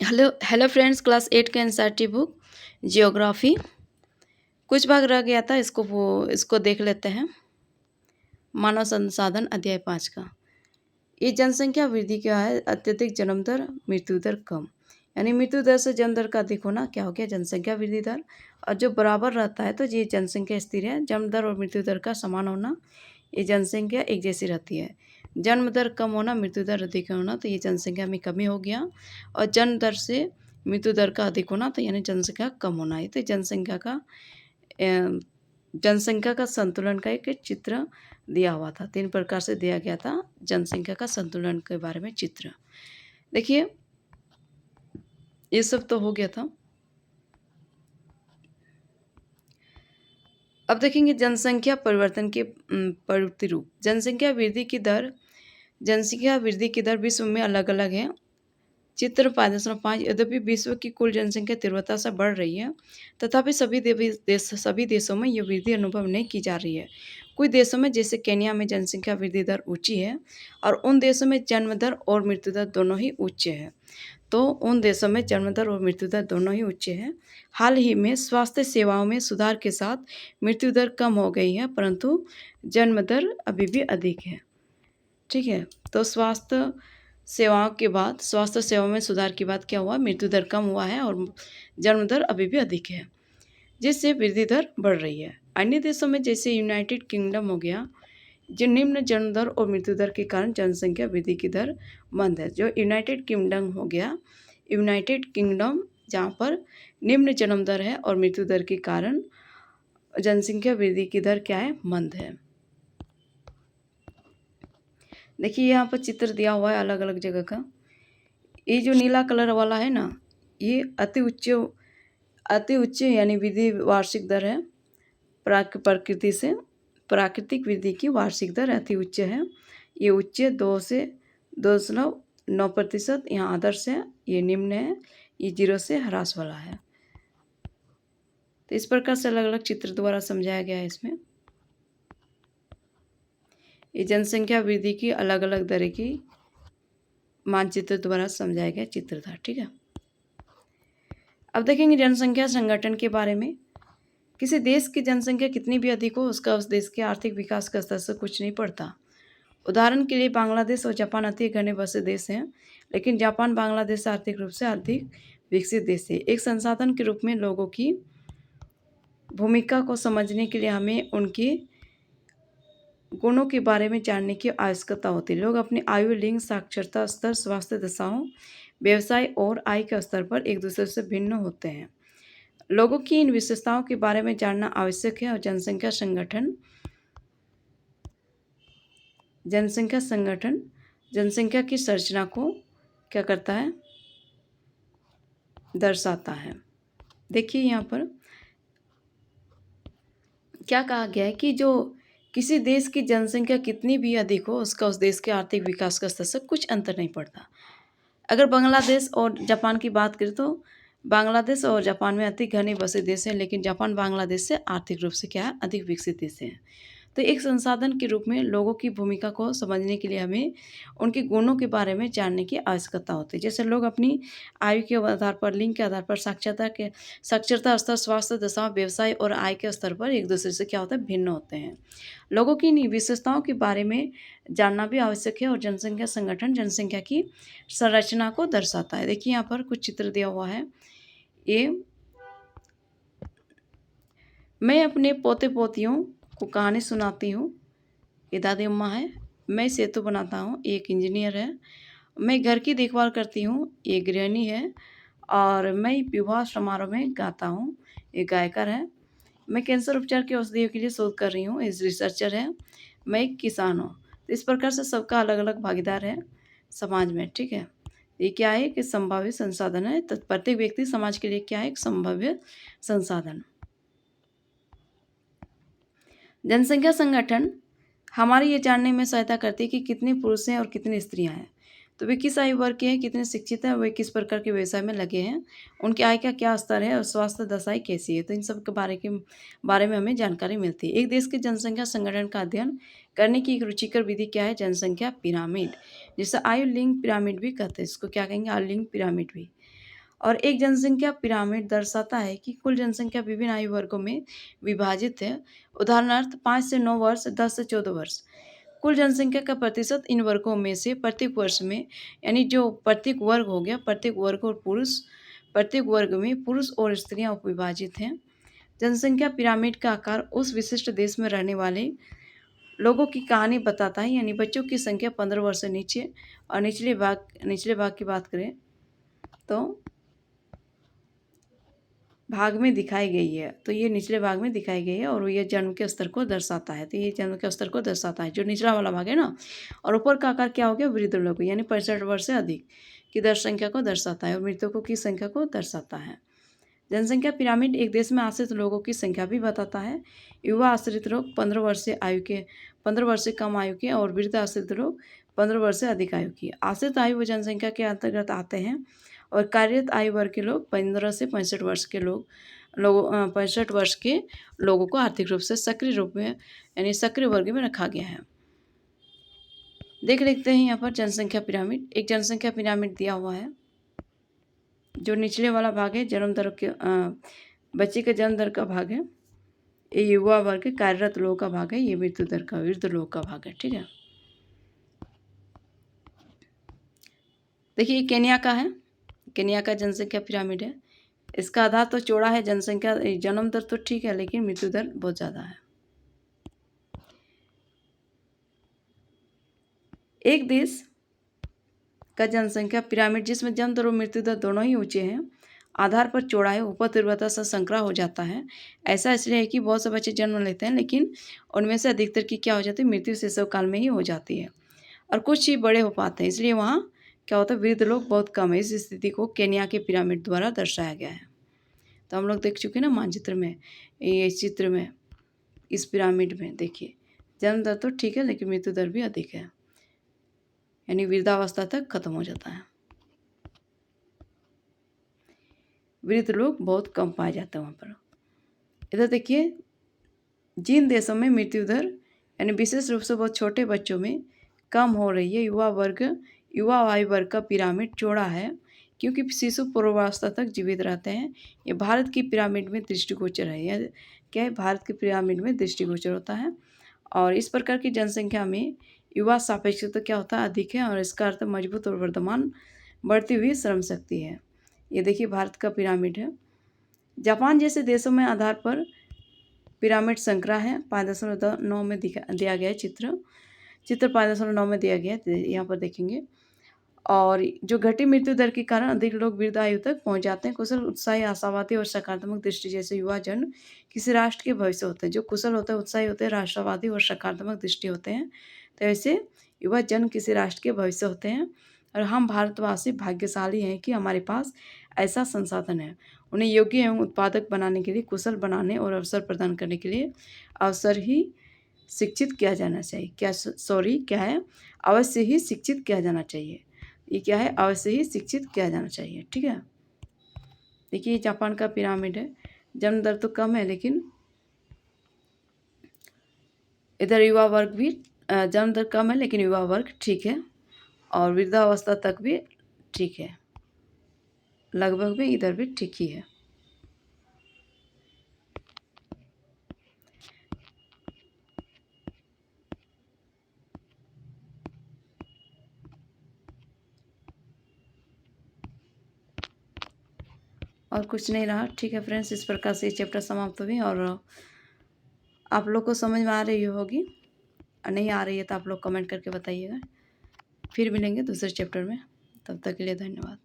Hello hello friends, class 8 का NCERT book geography कुछ भाग रह गया था। इसको देख लेते हैं। मानव संसाधन अध्याय 5 का ये जनसंख्या वृद्धि क्या है। अत्यधिक जन्म दर, मृत्यु दर कम। यानी मृत्यु दर से जन्म दर का अधिक होना क्या हो गया, जनसंख्या वृद्धि दर। और जो बराबर रहता है तो ये जनसंख्या स्थिर है। जन्म दर और मृत्यु दर का समान होना, ये जनसंख्या एक जैसी रहती है। जन्म दर कम होना, मृत्यु दर अधिक होना, तो ये जनसंख्या में कमी हो गया। और जन्म दर से मृत्यु दर का अधिक होना, तो यानी जनसंख्या कम होना है। तो जनसंख्या का संतुलन का एक चित्र दिया हुआ था। 3 प्रकार से दिया गया था जनसंख्या का संतुलन के बारे में चित्र। देखिए, ये सब तो हो गया था। अब देखेंगे जनसंख्या परिवर्तन के प्रवृत्ति रूप। जनसंख्या वृद्धि की दर विश्व में अलग अलग है। चित्र 5.5। यद्यपि विश्व की कुल जनसंख्या तीव्रता से बढ़ रही है, तथापि सभी देशों में यह वृद्धि अनुभव नहीं की जा रही है। कुछ देशों में, जैसे केन्या में, जनसंख्या वृद्धि दर ऊंची है और उन देशों में जन्म दर और मृत्यु दर दोनों ही उच्च है। हाल ही में स्वास्थ्य सेवाओं में सुधार के साथ मृत्यु दर कम हो गई है, परंतु जन्म दर अभी भी अधिक है। ठीक है, तो स्वास्थ्य सेवाओं में सुधार के बाद क्या हुआ, मृत्यु दर कम हुआ है और जन्म दर अभी भी अधिक है, जिससे वृद्धि दर बढ़ रही है। अन्य देशों में, जैसे यूनाइटेड किंगडम हो गया, जो निम्न जन्म दर और मृत्यु दर के कारण जनसंख्या वृद्धि की दर मंद है। जो यूनाइटेड किंगडम हो गया, यूनाइटेड किंगडम जहाँ पर निम्न जन्म दर है और मृत्यु दर के कारण जनसंख्या वृद्धि की दर क्या है, मंद है। देखिए, यहाँ पर चित्र दिया हुआ है अलग अलग जगह का। ये जो नीला कलर वाला है ना, ये अति उच्च यानी वृद्धि वार्षिक दर है। प्राकृतिक वृद्धि की वार्षिक दर अति उच्च है। ये उच्च 2 से 2.9%। यहाँ आदर्श है, ये निम्न है, ये 0 से ह्रास वाला है। तो इस प्रकार से अलग अलग चित्र द्वारा समझाया गया है इसमें। ये जनसंख्या वृद्धि की अलग अलग दरें की मानचित्र द्वारा समझाया गया चित्र था। ठीक है, अब देखेंगे जनसंख्या संगठन के बारे में। किसी देश की जनसंख्या कितनी भी अधिक हो, उसका उस देश के आर्थिक विकास का स्तर से कुछ नहीं पड़ता। उदाहरण के लिए बांग्लादेश और जापान अति घने बसे देश हैं, लेकिन जापान बांग्लादेश से आर्थिक रूप से अधिक विकसित देश है। एक संसाधन के रूप में लोगों की भूमिका को समझने के लिए हमें उनके गुणों के बारे में जानने की आवश्यकता होती है। लोग अपनी आयु, लिंग, साक्षरता स्तर, स्वास्थ्य दशाओं, व्यवसाय और आय के स्तर पर एक दूसरे से भिन्न होते हैं। लोगों की इन विशेषताओं के बारे में जानना आवश्यक है। और जनसंख्या संगठन जनसंख्या की संरचना को क्या करता है, दर्शाता है। देखिए, यहाँ पर क्या कहा गया है कि जो किसी देश की जनसंख्या कितनी भी अधिक हो, उसका उस देश के आर्थिक विकास का स्तर से कुछ अंतर नहीं पड़ता। अगर बांग्लादेश और जापान की बात करें तो बांग्लादेश और जापान में अति घने बसे देश हैं, लेकिन जापान बांग्लादेश से आर्थिक रूप से क्या है, अधिक विकसित देश है। तो एक संसाधन के रूप में लोगों की भूमिका को समझने के लिए हमें उनके गुणों के बारे में जानने की आवश्यकता होती है। जैसे लोग अपनी आयु के आधार पर, लिंग के आधार पर, साक्षरता स्तर, स्वास्थ्य दशा, व्यवसाय और आय के स्तर पर एक दूसरे से क्या होता है, भिन्न होते हैं। लोगों की इन विशेषताओं के बारे में जानना भी आवश्यक है। और जनसंख्या संगठन जनसंख्या की संरचना को दर्शाता है। देखिए, यहाँ पर कुछ चित्र दिया हुआ है। ये मैं अपने पोते पोतियों को कहानी सुनाती हूँ। ये दादी अम्मा है। मैं सेतु बनाता हूँ, एक इंजीनियर है। मैं घर की देखभाल करती हूँ, ये गृहिणी है। और मैं विवाह समारोह में गाता हूँ, ये गायकर है। मैं कैंसर उपचार की औषधियों के लिए शोध कर रही हूँ, इस रिसर्चर है। मैं एक किसान हूँ। तो इस प्रकार से सबका अलग अलग भागीदार है समाज में। ठीक है, ये क्या है कि संभाव्य संसाधन है। तो प्रत्येक व्यक्ति समाज के लिए क्या है, एक संभाव्य संसाधन। जनसंख्या संगठन हमारी ये जानने में सहायता करती है कि कितने पुरुष हैं और कितनी स्त्रियां हैं। तो वे किस आयु वर्ग के हैं, कितने शिक्षित हैं, वे किस प्रकार के व्यवसाय में लगे हैं, उनकी आय का क्या स्तर है और स्वास्थ्य दशाएं कैसी है। तो इन सब के बारे में हमें जानकारी मिलती है। एक देश के जनसंख्या संगठन का अध्ययन करने की एक रुचिकर विधि क्या है, जनसंख्या पिरामिड, जिसे आयु लिंग पिरामिड भी कहते हैं। इसको क्या कहेंगे, आयु लिंग पिरामिड भी। और एक जनसंख्या पिरामिड दर्शाता है कि कुल जनसंख्या विभिन्न आयु वर्गों में विभाजित है। उदाहरणार्थ 5 से 9 वर्ष, 10 से 14 वर्ष। कुल जनसंख्या का प्रतिशत इन वर्गों में से प्रत्येक वर्ष में, यानी जो प्रत्येक वर्ग हो गया, प्रत्येक वर्ग और पुरुष, प्रत्येक वर्ग में पुरुष और स्त्रियां विभाजित हैं। जनसंख्या पिरामिड का आकार उस विशिष्ट देश में रहने वाले लोगों की कहानी बताता है, यानी बच्चों की संख्या 15 वर्ष से नीचे। और निचले भाग की बात करें तो भाग में दिखाई गई है, तो ये निचले भाग में दिखाई गई है और ये जन्म के स्तर को दर्शाता है। तो ये जन्म के स्तर को दर्शाता है, जो निचला वाला भाग है ना। और ऊपर का आकार क्या हो गया, वृद्ध लोग, यानी 65 वर्ष से अधिक की दर संख्या को दर्शाता है और मृतकों की संख्या को दर्शाता है। जनसंख्या पिरामिड एक देश में आश्रित लोगों की संख्या भी बताता है। युवा आश्रित लोग 15 वर्ष से कम आयु के और वृद्ध आश्रित लोग 15 वर्ष से अधिक आयु की। आश्रित आयु व जनसंख्या के अंतर्गत आते हैं और कार्यरत आयु वर्ग के लोग 15 से 65 वर्ष के 65 वर्ष के लोगों को आर्थिक रूप से सक्रिय रूप में, यानी सक्रिय वर्ग में रखा गया है। देख लेते हैं यहाँ पर जनसंख्या पिरामिड। एक जनसंख्या पिरामिड दिया हुआ है। जो निचले वाला भाग है जन्म दर के बच्चे के जन्म दर का भाग है, ये युवा वर्ग कार्यरत लोगों का भाग है, ये मृत्यु दर का वृद्ध लोगों का भाग है। ठीक है, देखिए ये केन्या का है। केन्या का जनसंख्या पिरामिड है। इसका आधार तो चौड़ा है, जनसंख्या जन्म दर तो ठीक है, लेकिन मृत्यु दर बहुत ज़्यादा है। एक देश का जनसंख्या पिरामिड जिसमें जन्म दर और मृत्यु दर दोनों ही ऊंचे हैं, आधार पर चौड़ा है, ऊपर तीव्रता से संकरा हो जाता है। ऐसा इसलिए है कि बहुत से बच्चे जन्म लेते हैं, लेकिन उनमें से अधिकतर की क्या हो जाती है, मृत्यु शैशव काल में ही हो जाती है और कुछ ही बड़े हो पाते हैं। इसलिए वहाँ क्या होता है, वृद्ध लोग बहुत कम है। इस स्थिति को केन्या के पिरामिड द्वारा दर्शाया गया है। तो हम लोग देख चुके हैं ना मानचित्र में, ये चित्र में, इस पिरामिड में देखिए जन्म दर तो ठीक है, लेकिन मृत्यु दर भी अधिक है, यानी वृद्धावस्था तक खत्म हो जाता है। वृद्ध लोग बहुत कम पाए जाते हैं वहाँ पर। इधर देखिए, जिन देशों में मृत्यु दर यानी विशेष रूप से बहुत छोटे बच्चों में कम हो रही है, युवा आयु वर्ग का पिरामिड चौड़ा है क्योंकि शिशु पूर्वावस्था तक जीवित रहते हैं। ये भारत की पिरामिड में दृष्टिगोचर है। यह क्या है, भारत की पिरामिड में दृष्टिगोचर होता है। और इस प्रकार की जनसंख्या में युवा सापेक्षता क्या होता है, अधिक है, और इसका अर्थ मजबूत और वर्तमान बढ़ती हुई श्रम शक्ति है। ये देखिए भारत का पिरामिड है। जापान जैसे देशों में आधार पर पिरामिड संकरा है। 5.9 में दिया गया है चित्र 5.9 में दिया गया है, यहाँ पर देखेंगे। और जो घटी मृत्यु दर के कारण अधिक लोग वृद्ध आयु तक पहुँच जाते हैं। कुशल, उत्साही, आशावादी और सकारात्मक दृष्टि जैसे युवा जन किसी राष्ट्र के भविष्य होते हैं। जो कुशल होते हैं, उत्साही होते हैं, राष्ट्रवादी और सकारात्मक दृष्टि होते हैं, तो ऐसे युवा जन किसी राष्ट्र के भविष्य होते हैं। और हम भारतवासी भाग्यशाली हैं कि हमारे पास ऐसा संसाधन है। उन्हें योग्य एवं उत्पादक बनाने के लिए, कुशल बनाने और अवसर प्रदान करने के लिए अवसर ही शिक्षित किया जाना चाहिए। क्या है, अवश्य ही शिक्षित किया जाना चाहिए। ये क्या है, अवश्य ही शिक्षित किया जाना चाहिए। ठीक है, देखिए जापान का पिरामिड है। जन्म दर तो कम है, लेकिन इधर युवा वर्ग भी, जन्म दर कम है लेकिन युवा वर्ग ठीक है, और वृद्धावस्था तक भी ठीक है, लगभग भी इधर भी ठीक ही है। और कुछ नहीं रहा। ठीक है फ्रेंड्स, इस प्रकार से ये चैप्टर समाप्त हुई और आप लोग को समझ में आ रही होगी। नहीं आ रही है तो आप लोग कमेंट करके बताइएगा। फिर मिलेंगे दूसरे चैप्टर में, तब तक के लिए धन्यवाद।